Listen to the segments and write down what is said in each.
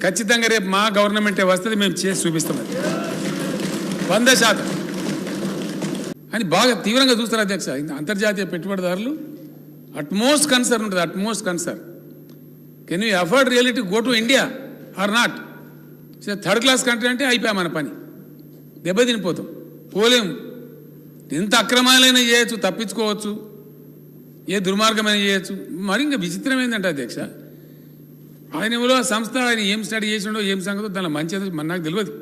ఖచ్చితంగా రేపు మా గవర్నమెంటే వస్తుంది, మేము చేసి చూపిస్తాం 100% అని బాగా తీవ్రంగా చూస్తారు అధ్యక్ష. అంతర్జాతీయ పెట్టుబడిదారులు అట్మోస్ట్ కన్సర్న్ ఉంటుంది, utmost concern. Can you afford really to go to India or not? Third class country అంటే అయిపోయా మన పని, దెబ్బతినిపోతాం, పోలేము. ఎంత అక్రమాలైనా చేయొచ్చు, తప్పించుకోవచ్చు, ఏ దుర్మార్గమైనా చేయొచ్చు. మరి ఇంకా విచిత్రం ఏంటంటే అధ్యక్ష, ఆయన ఎవరో సంస్థ, ఆయన ఏం స్టడీ చేసిండో ఏం సంగతో దానిలో మంచిది నాకు తెలియదు,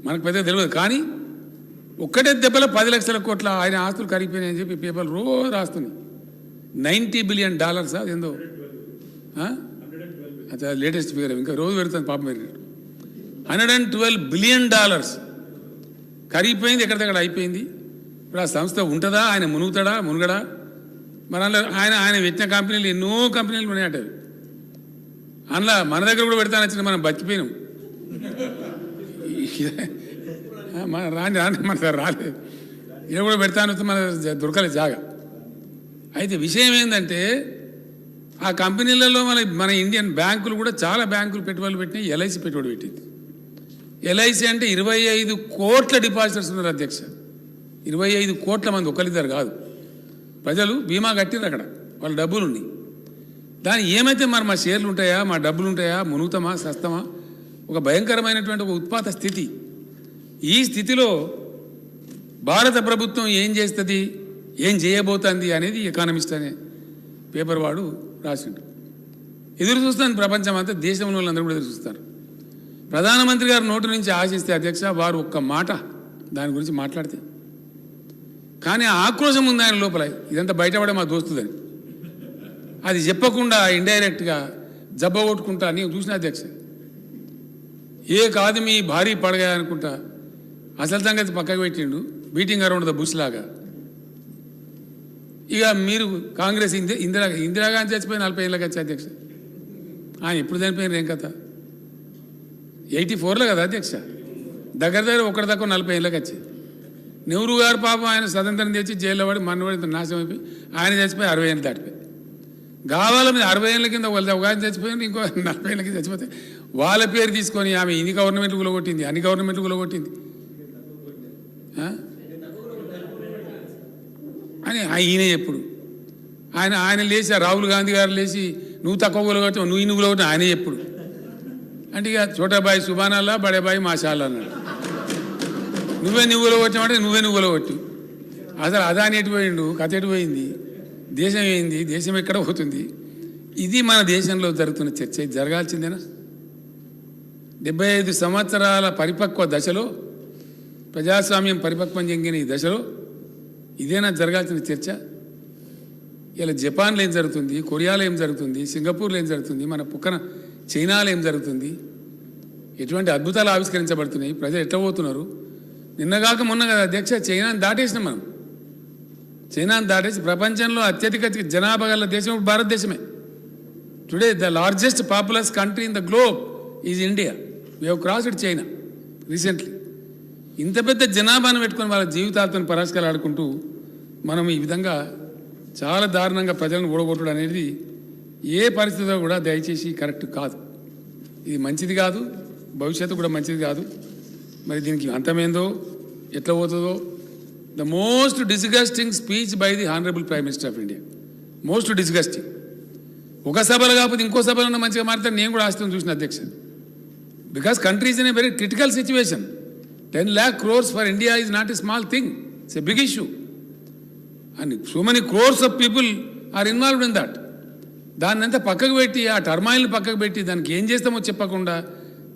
మనకు పెద్దగా తెలియదు. కానీ ఒక్కటే దెబ్బలో 10 లక్షల కోట్ల ఆయన ఆస్తులు కరిగిపోయినాయని చెప్పి పేపర్లు రోజు రాస్తుంది. $90 బిలియన్ అదేందో అచ్చా లేటెస్ట్ ఫిగర్, ఇంకా రోజు పెడుతుంది పాపం. $112 బిలియన్ కరిగిపోయింది, ఎక్కడిదక్కడ అయిపోయింది. ఇప్పుడు ఆ సంస్థ ఉంటుందా, ఆయన మునుగడా? మరి అందులో ఆయన పెట్టిన కంపెనీలు ఎన్నో కంపెనీలు ఉన్నాయట. అందులో మన దగ్గర కూడా పెడతాను వచ్చిన మనం బతికిపోయినాం. రాని మన దగ్గర రాలేదు, ఇక్కడ కూడా పెడతాను వస్తే మన దొరకలేదు జాగా. అయితే విషయం ఏంటంటే ఆ కంపెనీలలో మన ఇండియన్ బ్యాంకులు కూడా చాలా బ్యాంకులు పెట్టుబడులు పెట్టినాయి. ఎల్ఐసి పెట్టుబడి పెట్టింది. ఎల్ఐసి అంటే 25 కోట్ల డిపాజిటర్స్ ఉన్నారు అధ్యక్ష. 25 కోట్ల మంది, ఒకరిద్దరు కాదు. ప్రజలు బీమా కట్టిరు అక్కడ, వాళ్ళ డబ్బులు ఉన్నాయి. దాని ఏమైతే మరి మా షేర్లు ఉంటాయా, మా డబ్బులు ఉంటాయా, మునుగుతామా, సస్తమా? ఒక భయంకరమైనటువంటి ఒక ఉత్పాత స్థితి. ఈ స్థితిలో భారత ప్రభుత్వం ఏం చేస్తుంది, ఏం చేయబోతుంది అనేది ఎకానమిస్ట్ అనే పేపర్ వాడు రాసిండు. ఎదురు చూస్తుంది ప్రపంచం అంతా, దేశంలో వాళ్ళందరూ కూడా ఎదురు చూస్తారు. ప్రధానమంత్రి గారు నోటి నుంచి ఆశిస్తే అధ్యక్ష, వారు ఒక్క మాట దాని గురించి మాట్లాడితే, కానీ ఆక్రోశం ఉంది ఆయన లోపల, ఇదంతా బయటపడే మా దోస్తుదని. అది చెప్పకుండా ఇండైరెక్ట్గా జబ్బ కొట్టుకుంటా నేను చూసిన అధ్యక్ష. ఏ కాదు మీ భారీ పడగా అనుకుంటా అసలు సంగతి పక్కకు పెట్టిండు, బీటింగ్ అరౌండ్ ద బుష్ లాగా. ఇక మీరు కాంగ్రెస్ ఇందిరాగాంధీ చచ్చిపోయి 40 ఏళ్ళకి వచ్చి అధ్యక్ష. ఆయన ఎప్పుడు చనిపోయినారు ఏం కథ? 84లో కదా అధ్యక్ష. దగ్గర ఒకటి తక్కువ 40 ఏళ్ళకి వచ్చి. నెహ్రూ గారు పాపం ఆయన స్వతంత్రం తెచ్చి జైల్లో పడి మనవాడి నాశనం అయిపోయి ఆయన చచ్చిపోయి 60 ఏళ్ళు దాటిపోయి. గావాల మీద 60 ఏళ్ళ కింద ఒక ఆయన చచ్చిపోయింది, ఇంకో 40 ఏళ్ళ కింద చచ్చిపోతే వాళ్ళ పేరు తీసుకొని ఆమె ఇన్ని గవర్నమెంట్లు కూలగొట్టింది, అన్ని గవర్నమెంట్లు కూలగొట్టింది అని ఈయన ఎప్పుడు ఆయన లేచి, రాహుల్ గాంధీ గారు లేచి నువ్వు తక్కువ కూలగొట్టావు, నువ్వు ఇన్ని కూలగొట్టావు ఆయన ఎప్పుడు అంటే, ఇక చోటాబాయి సుబానాల్లా, బడేబాయి మాషాల్లా అన్నాడు. నువ్వు కూలగొట్టామంటే నువ్వు కూలగొట్టు. అసలు అదాని ఎటుపోయిండు, కథ ఎటుపోయింది, దేశం ఏంది, దేశం ఎక్కడ పోతుంది? ఇది మన దేశంలో జరుగుతున్న చర్చ. ఇది జరగాల్సిందేనా? 75 సంవత్సరాల పరిపక్వ దశలో, ప్రజాస్వామ్యం పరిపక్వం చెందిన ఈ దశలో ఇదేనా జరగాల్సిన చర్చ? ఇలా జపాన్లో ఏం జరుగుతుంది, కొరియాలో ఏం జరుగుతుంది, సింగపూర్లో ఏం జరుగుతుంది, మన పక్కన చైనాలో ఏం జరుగుతుంది, ఎటువంటి అద్భుతాలు ఆవిష్కరించబడుతున్నాయి, ప్రజలు ఎట్లా పోతున్నారు? నిన్నగాక మొన్న కదా అధ్యక్ష, చైనాని దాటేసినాం మనం. చైనాని దాటేసి ప్రపంచంలో అత్యధిక జనాభా గల దేశం భారతదేశమే. Today the largest populous country in the globe is India. We have crossed China recently. ఇంత పెద్ద జనాభాను పెట్టుకొని వాళ్ళ జీవితాలతో పరాస్కాలు ఆడుకుంటూ మనం ఈ విధంగా చాలా దారుణంగా ప్రజలను ఓడగొట్టడం అనేది ఏ పరిస్థితిలో కూడా దయచేసి కరెక్ట్ కాదు. ఇది మంచిది కాదు, భవిష్యత్తు కూడా మంచిది కాదు. మరి దీనికి అంతమేందో, ఎట్లా పోతుందో. The most disgusting speech by the honourable prime minister of India. Most disgusting. ఒక సభలో కాకపోతే ఇంకో సభలో మంచిగా మాట్లాడితే నేను కూడా ఆస్తిని చూసిన అధ్యక్ష. Because country is in a very critical situation. 10 lakh crores for India is not a small thing. It's a big issue. And so many crores of people are involved in that. దాన్ని అంతా పక్కకు పెట్టి, ఆ టర్మాయిల్ని పక్కకు పెట్టి, దానికి ఏం చేస్తామో చెప్పకుండా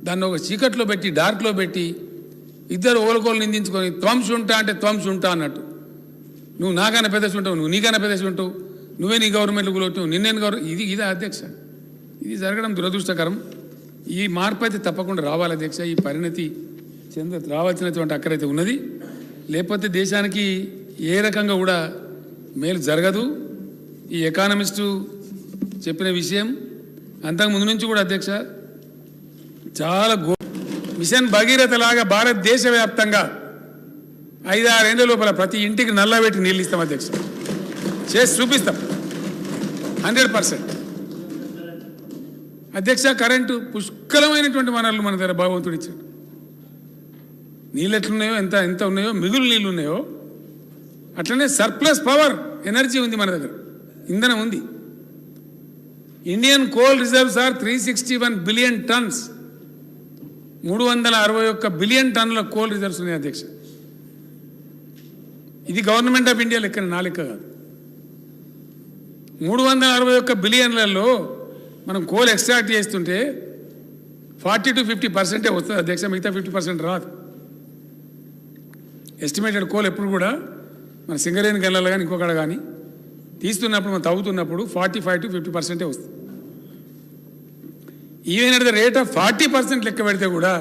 దాన్ని ఒక చీకట్లో పెట్టి, డార్క్లో పెట్టి, ఇద్దరు ఓలకోలు నిందించుకొని త్వంశ ఉంటా అంటే త్వంశ ఉంటా అన్నట్టు. నువ్వు నాకన్నా పెద్దసి ఉంటావు, నువ్వు నీకన్నా పెద్దసి ఉంటావు, నువ్వే నీ గవర్నమెంట్లు కూలొట్టావు, నిన్నేను ఇదే అధ్యక్ష. ఇది జరగడం దురదృష్టకరం. ఈ మార్పు అయితే తప్పకుండా రావాలి అధ్యక్ష. ఈ పరిణతి రావాల్సినటువంటి అక్కడైతే ఉన్నది. లేకపోతే దేశానికి ఏ రకంగా కూడా మేలు జరగదు. ఈ ఎకానమిస్టు చెప్పిన విషయం అంతకుముందు నుంచి కూడా అధ్యక్ష చాలా మిషన్ భగీరథ లాగా భారతదేశ వ్యాప్తంగా 5-6 ఏళ్ల లోపల ప్రతి ఇంటికి నల్లబెట్టి నీళ్ళు ఇస్తాం అధ్యక్ష. చేసి చూపిస్తాం 100%. అధ్యక్ష కరెంటు పుష్కలమైనటువంటి వనరులు మన దగ్గర భగవంతుడు ఇచ్చాడు. నీళ్ళు ఎట్లున్నాయో ఎంత ఉన్నాయో మిగులు నీళ్ళు ఉన్నాయో అట్లనే సర్ప్లస్ పవర్ ఎనర్జీ ఉంది మన దగ్గర, ఇంధనం ఉంది. Indian coal reserves are 361 billion tons. 361 billion టన్నుల కోల్ రిజర్వ్స్ ఉన్నాయి అధ్యక్ష. ఇది గవర్నమెంట్ ఆఫ్ ఇండియా లెక్కన, నా లెక్క కాదు. 361 బిలియన్లలో మనం కోల్ ఎక్స్ట్రాక్ట్ చేస్తుంటే 40 to 50% వస్తుంది అధ్యక్ష, మిగతా 50% రాదు. ఎస్టిమేటెడ్ కోల్ ఎప్పుడు కూడా మన సింగరేణి గల్లలో కానీ ఇంకొకడ కానీ తీస్తున్నప్పుడు మనం తవ్వుతున్నప్పుడు 45 to 50% వస్తుంది. Even at the rate of 40% లెక్క పెడితే కూడా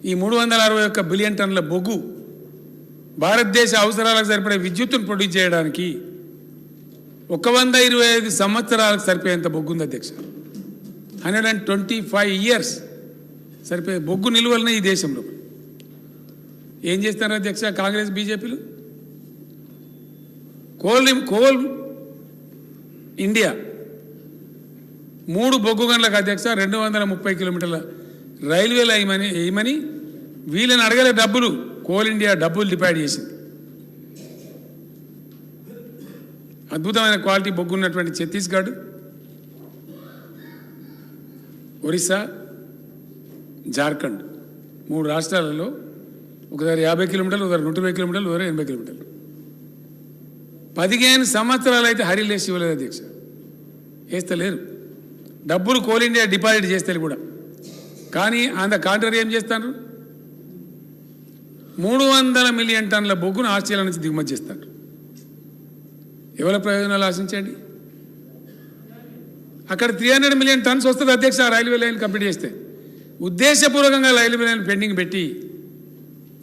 ఈ 361 బిలియన్ టన్నుల బొగ్గు భారతదేశ అవసరాలకు సరిపడే విద్యుత్తును ప్రొడ్యూస్ చేయడానికి 125 సంవత్సరాలకు సరిపోయేంత బొగ్గు ఉంది అధ్యక్ష. 125 years సరిపోయే బొగ్గు నిలువలనే ఈ దేశంలో. ఏం చేస్తున్నారు అధ్యక్ష కాంగ్రెస్ బీజేపీలు? కోల్ ఇండియా 3 బొగ్గు గనులకు అధ్యక్ష 230 కిలోమీటర్ల రైల్వేలు వేయమని వీళ్ళని అడగలే డబ్బులు. కోల్ ఇండియా డబ్బులు డిపాయిడ్ చేసింది. అద్భుతమైన క్వాలిటీ బొగ్గు ఉన్నటువంటి ఛత్తీస్గఢ్, ఒరిస్సా, జార్ఖండ్ 3 రాష్ట్రాలలో ఒకసారి 50 కిలోమీటర్లు, ఒకసారి 120 కిలోమీటర్లు, ఒకసారి 80 కిలోమీటర్లు. 15 సంవత్సరాలు అయితే హరిలేసి ఇవ్వలేదు అధ్యక్ష, వేస్తలేరు. డబ్బులు కోల్ ఇండియా డిపాజిట్ చేస్తారు కూడా. కానీ ఆన్ ద కాంట్రరీ ఏం చేస్తారు? 300 మిలియన్ టన్నుల బొగ్గును ఆస్ట్రేలియా నుంచి దిగుమతి చేస్తారు. ఎవరి ప్రయోజనాలు ఆశించండి? అక్కడ 300 మిలియన్ టన్స్ వస్తుంది అధ్యక్ష రైల్వే లైన్ కంప్లీట్ చేస్తే. ఉద్దేశపూర్వకంగా రైల్వే లైన్ పెండింగ్ పెట్టి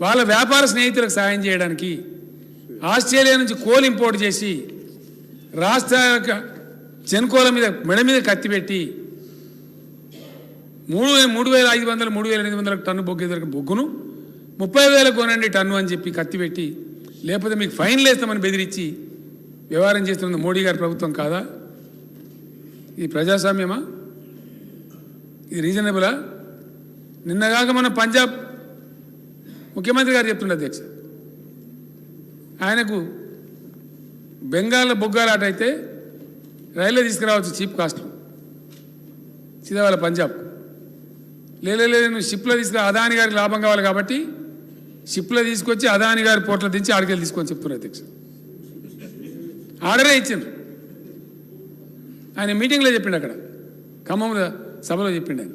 వాళ్ళ వ్యాపార స్నేహితులకు సాయం చేయడానికి ఆస్ట్రేలియా నుంచి కోల్ ఇంపోర్ట్ చేసి రాష్ట్ర చెన్కోల మీద మెడ మీద కత్తి పెట్టి 3,500 3,800 టన్ను బొగ్గును 30,000 కొనండి టన్ను అని చెప్పి కత్తి పెట్టి, లేకపోతే మీకు ఫైన్లు వేస్తామని బెదిరించి వ్యవహారం చేస్తున్నది మోడీ గారి ప్రభుత్వం కాదా? ఇది ప్రజాస్వామ్యమా? ఇది రీజనబులా? నిన్నగాక మన పంజాబ్ ముఖ్యమంత్రి గారు చెప్తుండే అధ్యక్ష, ఆయనకు బెంగాల్ బొగ్గాలాట అయితే రైల్లో తీసుకురావచ్చు చీప్ కాస్ట్లో సీదావాళ్ళ పంజాబ్కు. లేదు నువ్వు షిప్లో తీసుకురా, అదాని గారికి లాభం కావాలి కాబట్టి షిప్లో తీసుకొచ్చి అదాని గారి పోర్ట్లో దించి ఆడికెళ్ళి తీసుకొని చెప్తున్నారు అధ్యక్ష. ఆర్డరే ఇచ్చిండ్రు. ఆయన మీటింగ్లో చెప్పిండు, అక్కడ ఖమ్మంలో సభలో చెప్పిండు ఆయన.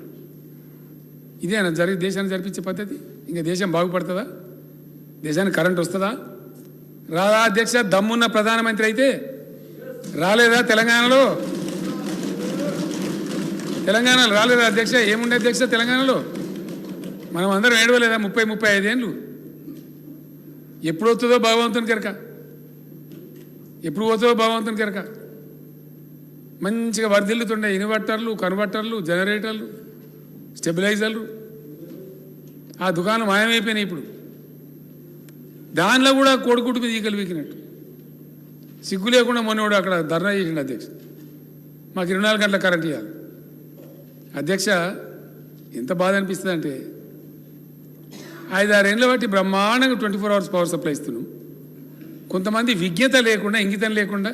ఇదేనా దేశాన్ని జరిపించే పద్ధతి? ఇంకా దేశం బాగుపడుతుందా? దేశానికి కరెంట్ వస్తుందా? రాదా అధ్యక్ష? దమ్మున్న ప్రధానమంత్రి అయితే రాలేదా తెలంగాణలో రాలేదా అధ్యక్ష? ఏముండే అధ్యక్ష తెలంగాణలో? మనం అందరం ఏడవలేదా 30-35 ఏళ్ళు? ఎప్పుడు వస్తుందో భగవంతుని కెరక, ఎప్పుడు పోతుందో భగవంతుని కెరక. మంచిగా వర్ధిల్లుతుండే ఇన్వర్టర్లు, కన్వర్టర్లు, జనరేటర్లు, స్టెబిలైజర్లు. ఆ దుకాణం మాయమైపోయినాయి ఇప్పుడు. దానిలో కూడా కోడిగుడ్డు మీద ఈకలు వీకినట్టు సిగ్గు లేకుండా మొన్నోడు అక్కడ ధర్నా చేసిండు అధ్యక్ష, మాకు 24 గంటల కరెంట్ ఇవ్వాలి. అధ్యక్ష ఎంత బాధ అనిపిస్తుంది అంటే 5-6 ఏళ్ళ బట్టి బ్రహ్మాండంగా 24 hours పవర్ సప్లై ఇస్తున్నాం. కొంతమంది విజ్ఞత లేకుండా, ఇంగితం లేకుండా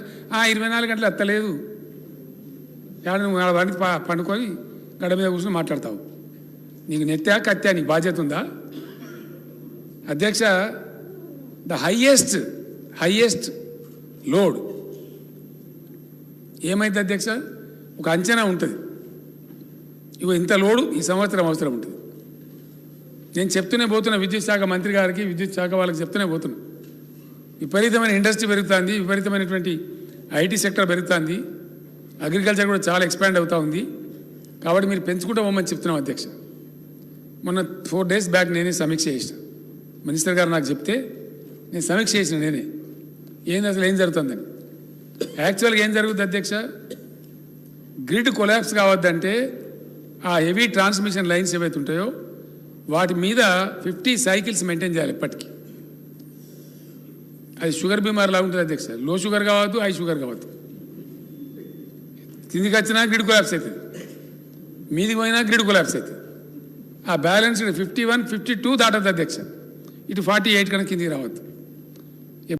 24 గంటలు ఎత్తలేదు, నువ్వు వాడికి పండుకొని గడ మీద కూర్చొని మాట్లాడతావు. నీకు నెత్తా కత్తా, నీకు బాధ్యత ఉందా? అధ్యక్ష ద హైయెస్ట్ లోడ్ ఏమైంది అధ్యక్ష? ఒక అంచనా ఉంటుంది, ఇగో ఇంత లోడు ఈ సంవత్సరం అవసరం ఉంటుంది. నేను చెప్తూనే పోతున్నా విద్యుత్ శాఖ మంత్రి గారికి, విద్యుత్ శాఖ వాళ్ళకి చెప్తూనే పోతున్నా. విపరీతమైన ఇండస్ట్రీ పెరుగుతుంది, విపరీతమైనటువంటి ఐటీ సెక్టర్ పెరుగుతుంది, అగ్రికల్చర్ కూడా చాలా ఎక్స్పాండ్ అవుతూ ఉంది. కాబట్టి మీరు పెంచుకుంటూ పోమని చెప్తున్నాం అధ్యక్ష. మొన్న 4 days బ్యాక్ నేనే సమీక్ష చేసిన, మినిస్టర్ గారు నాకు చెప్తే నేను సమీక్ష చేసిన నేనే, ఏంది అసలు ఏం జరుగుతుందని. యాక్చువల్గా ఏం జరుగుతుంది అధ్యక్ష? గ్రిడ్ కొలాప్స్ కావద్దంటే ఆ హెవీ ట్రాన్స్మిషన్ లైన్స్ ఏవైతే ఉంటాయో వాటి మీద 50 cycles మెయింటైన్ చేయాలి ఎప్పటికీ. అది షుగర్ బీమార్లా ఉంటుంది అధ్యక్ష. లో షుగర్ కావద్దు, హై షుగర్ కావద్దు. కిందికి వచ్చినా గ్రిడ్ కొలాప్స్ అవుతుంది. మీదికి పోయినా గ్రిడ్ కొలాప్స్ అవుతుంది. ఆ బ్యాలెన్స్ 51, 52 దాటద్దు అధ్యక్ష. ఇటు 48 కన్నా కిందికి రావద్దు.